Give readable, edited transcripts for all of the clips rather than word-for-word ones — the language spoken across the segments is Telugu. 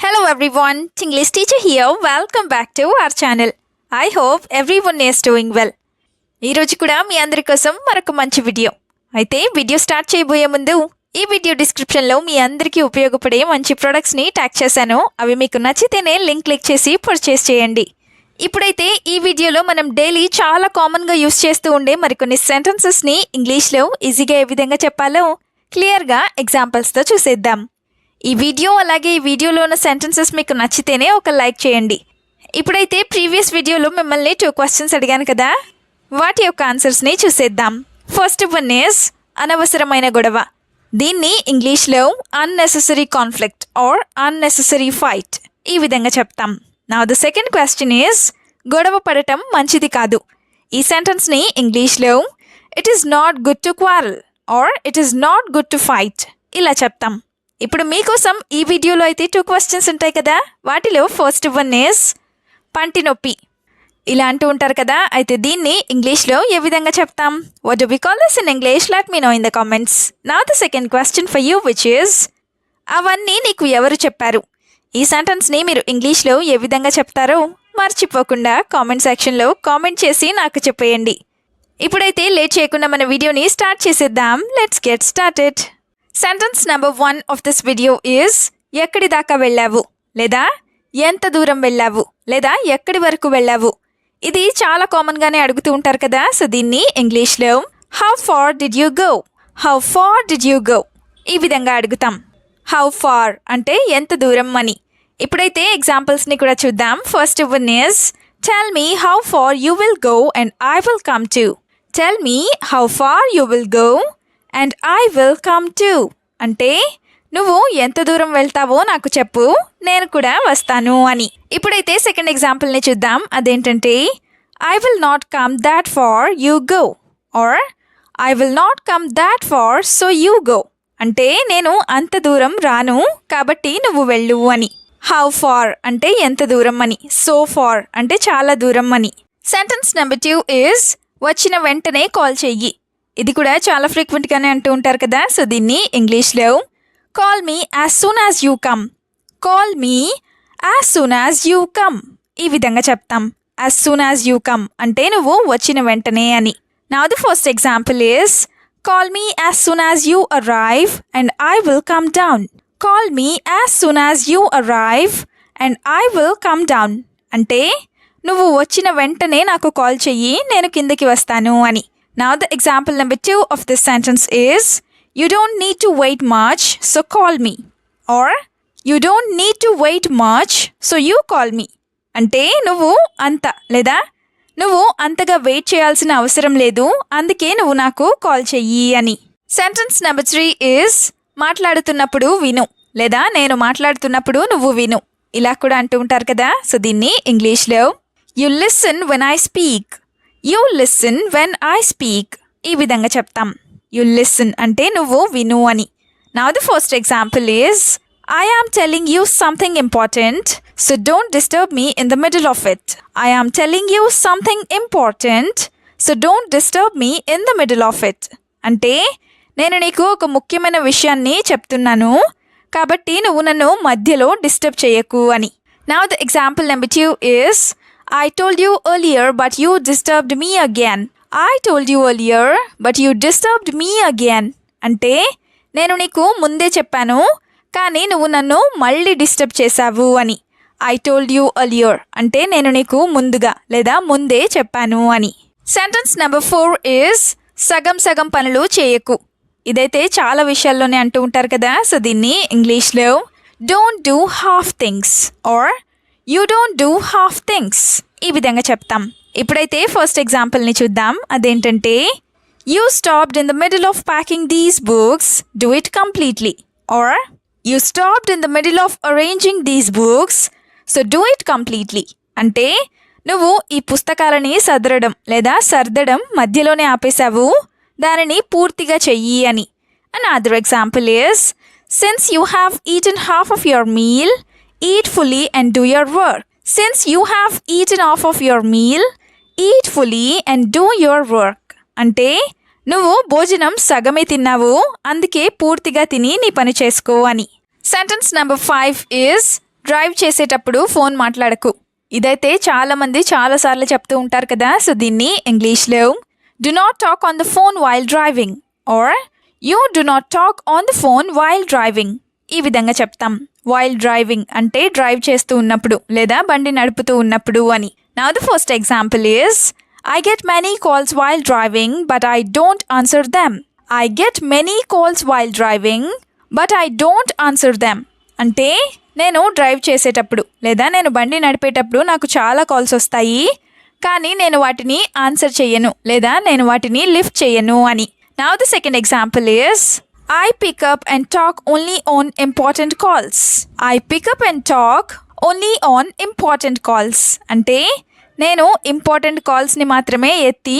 Hello everyone, English teacher here. Welcome back to our channel. I hope everyone is doing well. ఈ రోజు కూడా మీ అందరి కోసం మరొక మంచి వీడియో. అయితే వీడియో స్టార్ట్ చేయబోయే ముందు ఈ వీడియో డిస్క్రిప్షన్లో మీ అందరికీ ఉపయోగపడే మంచి ప్రొడక్ట్స్ని ట్యాగ్ చేశాను. అవి మీకు నచ్చితేనే లింక్ క్లిక్ చేసి పర్చేస్ చేయండి. ఇప్పుడైతే ఈ వీడియోలో మనం డైలీ చాలా కామన్గా యూస్ చేస్తూ ఉండే మరికొన్ని సెంటెన్సెస్ని ఇంగ్లీష్లో ఈజీగా ఏ విధంగా చెప్పాలో క్లియర్గా ఎగ్జాంపుల్స్తో చూసేద్దాం. ఈ వీడియో అలాగే ఈ వీడియోలో ఉన్న సెంటెన్సెస్ మీకు నచ్చితేనే ఒక లైక్ చేయండి. ఇప్పుడైతే ప్రీవియస్ వీడియోలో మిమ్మల్ని 2 క్వశ్చన్స్ అడిగాను కదా, వాటి యొక్క ఆన్సర్స్ని చూసేద్దాం. ఫస్ట్ వన్ ఈజ్ అనవసరమైన గొడవ. దీన్ని ఇంగ్లీష్లో unnecessary conflict or unnecessary fight ఈ విధంగా చెప్తాం. Now the second question is గొడవ పడటం మంచిది కాదు. ఈ సెంటెన్స్ని ఇంగ్లీష్లో it is not good to quarrel or it is not good to fight ఇలా చెప్తాం. ఇప్పుడు మీకోసం ఈ వీడియోలో అయితే 2 క్వశ్చన్స్ ఉంటాయి కదా, వాటిలో ఫస్ట్ వన్ ఈజ్ పంటి నొప్పి. ఇలా అంటూ ఉంటారు కదా, అయితే దీన్ని ఇంగ్లీష్లో ఏ విధంగా చెప్తాం? What do we call this in English? Let me know in the comments. Now the second question for you which is అవన్నీ నీకు ఎవరు చెప్పారు? ఈ సెంటెన్స్ని మీరు ఇంగ్లీష్లో ఏ విధంగా చెప్తారో మర్చిపోకుండా కామెంట్ సెక్షన్లో కామెంట్ చేసి నాకు చెప్పేయండి. ఇప్పుడైతే లేట్ చేయకుండా మన వీడియోని స్టార్ట్ చేసేద్దాం. Let's get started. Sentence number 1 of this video is ఎక్కడి దాకా వెళ్ళావు, లేదా ఎంత దూరం వెళ్ళావు, లేదా ఎక్కడి వరకు వెళ్ళావు. ఇది చాలా కామన్గానే అడుగుతూ ఉంటారు కదా, సో దీన్ని ఇంగ్లీష్లో how far did you go, how far did you go ఈ విధంగా అడుగుతాం. హౌ ఫార్ అంటే ఎంత దూరం అని. ఇప్పుడైతే ఎగ్జాంపుల్స్ని కూడా చూద్దాం. First one is tell me how far you will go and I will come to. Tell me how far you will go and I will come to అంటే నువ్వు ఎంత దూరం వెళ్తావో నాకు చెప్పు, నేను కూడా వస్తాను అని. ఇప్పుడైతే సెకండ్ ఎగ్జాంపుల్ని చూద్దాం. అదేంటంటే I will not come that far you go or I will not come that far so you go అంటే నేను అంత దూరం రాను కాబట్టి నువ్వు వెళ్ళు అని. హౌ ఫార్ అంటే ఎంత దూరం అని, సో ఫార్ అంటే చాలా దూరం అని. సెంటెన్స్ నెంబర్ 2 ఈజ్ వచ్చిన వెంటనే కాల్ చెయ్యి. ఇది కూడా చాలా ఫ్రీక్వెంట్గానే అంటూ ఉంటారు కదా, సో దీన్ని ఇంగ్లీష్లో call me as soon as you come. Call me as soon as you come ఈ విధంగా చెప్తాం. As soon as you come అంటే నువ్వు వచ్చిన వెంటనే అని. Now the first example is call me as soon as you arrive and I will come down. Call me as soon as you arrive and I will come down అంటే నువ్వు వచ్చిన వెంటనే నాకు కాల్ చెయ్యి, నేను కిందకి వస్తాను అని. Now the example number 2 of this sentence is you don't need to wait much so call me or you don't need to wait much so you call me అంటే నువ్వు అంత లేదా నువ్వు అంతగా వెయిట్ చేయాల్సిన అవసరం లేదు, అందుకే నువ్వు నాకు కాల్ చెయ్యి అని. సెంటెన్స్ నెంబర్ 3 is మాట్లాడుతున్నప్పుడు విను లేదా నేను మాట్లాడుతున్నప్పుడు నువ్వు విను ఇలా కూడా అంటూ ఉంటారు కదా, సో దీన్ని ఇంగ్లీష్లో you listen when I speak. You listen when I speak ఈ విధంగా చెప్తాం. యూ లిసన్ అంటే నువ్వు విను అని. Now the first example is I am telling you something important so don't disturb me in the middle of it. I am telling you something important so don't disturb me in the middle of it అంటే నేను నీకు ఒక ముఖ్యమైన విషయాన్ని చెప్తున్నాను కాబట్టి నువ్వు నన్ను మధ్యలో డిస్టర్బ్ చేయకు అని. Now the example number 2 is I told you earlier but you disturbed me again. I told you earlier but you disturbed me again అంటే నేను నీకు ముందే చెప్పాను కానీ నువ్వు నన్ను మళ్ళీ డిస్టర్బ్ చేశావు అని. I told you earlier అంటే నేను నీకు ముందుగా లేదా ముందే చెప్పాను అని. సెంటెన్స్ నెంబర్ 4 ఈజ్ సగం సగం పనులు చేయకు. ఇదైతే చాలా విషయాల్లోనే అంటూ ఉంటారు కదా, సో దీన్ని ఇంగ్లీష్లో don't do half things or you don't do half things ఈ విధంగా చెప్తాం. ఇప్పుడైతే ఫస్ట్ ఎగ్జాంపుల్ని చూద్దాం. అదేంటంటే you stopped in the middle of packing these books do it completely or you stopped in the middle of arranging these books so do it completely అంటే నువ్వు ఈ పుస్తకాలని సర్దడం మధ్యలోనే ఆపేశావు, దానిని పూర్తిగా చెయ్యి అని. Another example is since you have eaten half of your meal eat fully and do your work. Since you have eaten off of your meal, eat fully and do your work. అంటే నువ్వు భోజనం సగమే తిన్నావు, అందుకే పూర్తిగా తిని నీ పని చేసుకో అని. సెంటెన్స్ నెంబర్ 5 is డ్రైవ్ చేసేటప్పుడు ఫోన్ మాట్లాడకు. ఇదైతే చాలామంది చాలాసార్లు చెప్తూ ఉంటారు కదా. సో దీన్ని ఇంగ్లీష్లో do not talk on the phone while driving or you do not talk on the phone while driving. ఈ విధంగా చెప్తాం. వైల్ డ్రైవింగ్ అంటే డ్రైవ్ చేస్తూ ఉన్నప్పుడు లేదా బండి నడుపుతూ ఉన్నప్పుడు అని. Now the first example is I get many calls while driving but I don't answer them. I get many calls while driving but I don't answer them. అంటే నేను డ్రైవ్ చేసేటప్పుడు లేదా నేను బండి నడిపేటప్పుడు నాకు చాలా కాల్స్ వస్తాయి, కానీ నేను వాటిని ఆన్సర్ చేయను లేదా నేను వాటిని లిఫ్ట్ చేయను అని. Now the second example is I pick up and talk only on important calls. I pick up and talk only on important calls. అంటే నేను ఇంపార్టెంట్ కాల్స్ని మాత్రమే ఎత్తి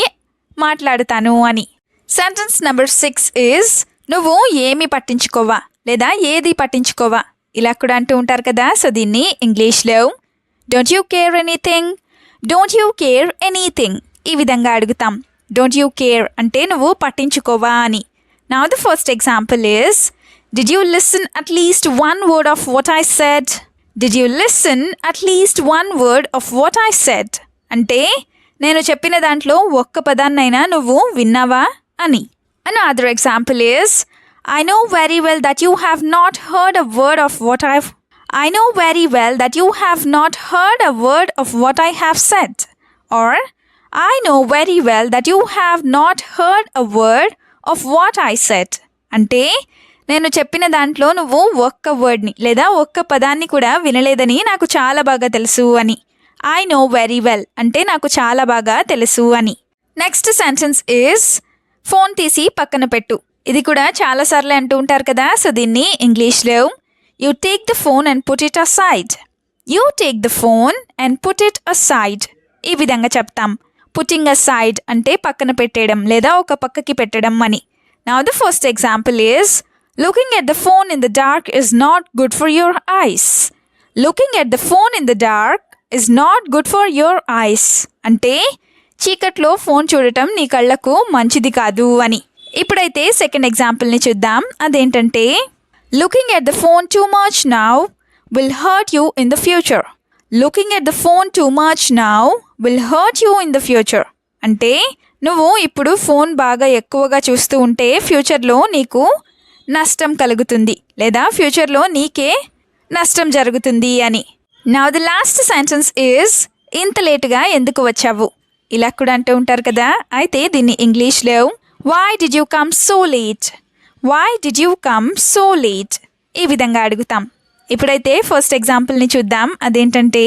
మాట్లాడుతాను అని. సెంటెన్స్ నెంబర్ 6 ఈజ్ నువ్వు ఏమి పట్టించుకోవా లేదా ఏది పట్టించుకోవా ఇలా కూడా అంటూ ఉంటారు కదా. సో దీన్ని ఇంగ్లీష్లో don't you care anything, don't you care anything ఈ విధంగా అడుగుతాం. డోంట్ యూ కేర్ అంటే నువ్వు పట్టించుకోవా అని. Now the first example is did you listen at least one word of what I said. Did you listen at least one word of what I said అంటే నేను చెప్పిన దాంట్లో ఒక్క పదాన్నైనా నువ్వు విన్నావా అని. Another example is I know very well that you have not heard a word of what I know very well that you have not heard a word of what I have said. Or I know very well that you have not heard a word of what I said. అంటే నేను చెప్పిన దాంట్లో నువ్వు ఒక్క వర్డ్ని లేదా ఒక్క పదాన్ని కూడా వినలేదని నాకు చాలా బాగా తెలుసు అని. I know very well అంటే నాకు చాలా బాగా తెలుసు అని. నెక్స్ట్ సెంటెన్స్ ఈజ్ ఫోన్ తీసి పక్కన పెట్టు. ఇది కూడా చాలాసార్లు అంటూ ఉంటారు కదా. సో దీన్ని ఇంగ్లీష్లో you take the phone and put it aside. You take the phone and put it aside ఈ విధంగా చెప్తాం. పుట్టింగ్ అసైడ్ అంటే పక్కన పెట్టేయడం లేదా ఒక పక్కకి పెట్టడం అని. Now the first example is looking at the phone in the dark is not good for your eyes. Looking at the phone in the dark is not good for your eyes అంటే చీకట్లో ఫోన్ చూడటం నీ కళ్ళకు మంచిది కాదు అని. ఇప్పుడైతే సెకండ్ ఎగ్జాంపుల్ని చూద్దాం. అదేంటంటే looking at the phone too much now will hurt you in the future. Looking at the phone too much now will hurt you in the future అంటే నువ్వు ఇప్పుడు ఫోన్ బాగా ఎక్కువగా చూస్తూ ఉంటే ఫ్యూచర్లో నీకు నష్టం కలుగుతుంది లేదా ఫ్యూచర్లో నీకే నష్టం జరుగుతుంది అని. Now the last sentence is ఇంత లేటుగా ఎందుకు వచ్చావు ఇలా కూడా అంటూ ఉంటారు కదా. అయితే దీన్ని ఇంగ్లీష్లో why did you come so late? Why did you come so late? ఈ విధంగా అడుగుతాం. ఇప్పుడైతే ఫస్ట్ ఎగ్జాంపుల్ని చూద్దాం. అదేంటంటే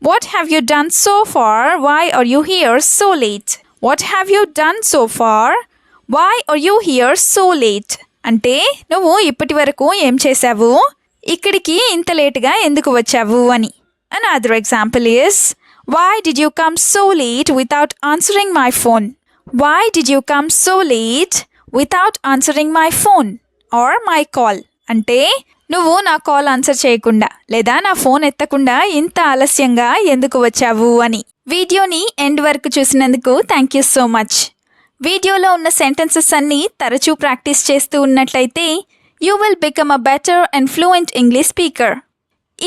what have you done so far? Why are you here so late? What have you done so far? Why are you here so late? అంటే నువ్వు ఇప్పటి వరకు ఏం చేశావు, ఇక్కడికి ఇంత లేటుగా ఎందుకు వచ్చావు అని. Another example is why did you come so late without answering my phone? Why did you come so late without answering my phone or my call? అంటే నువ్వు నా కాల్ ఆన్సర్ చేయకుండా లేదా నా ఫోన్ ఎత్తకుండా ఇంత ఆలస్యంగా ఎందుకు వచ్చావు అని. వీడియోని ఎండ్ వరకు చూసినందుకు థ్యాంక్ యూ సో మచ్. వీడియోలో ఉన్న సెంటెన్సెస్ అన్నీ తరచూ ప్రాక్టీస్ చేస్తూ ఉన్నట్లయితే you will become a better and fluent English speaker.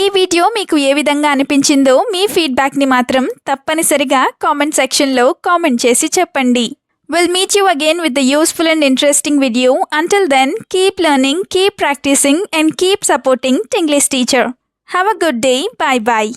ఈ వీడియో మీకు ఏ విధంగా అనిపించిందో మీ ఫీడ్బ్యాక్ని మాత్రం తప్పనిసరిగా కామెంట్ సెక్షన్లో కామెంట్ చేసి చెప్పండి. We'll meet you again with the useful and interesting video. Until then, keep learning, keep practicing and keep supporting Tinglish Teacher. Have a good day. Bye-bye.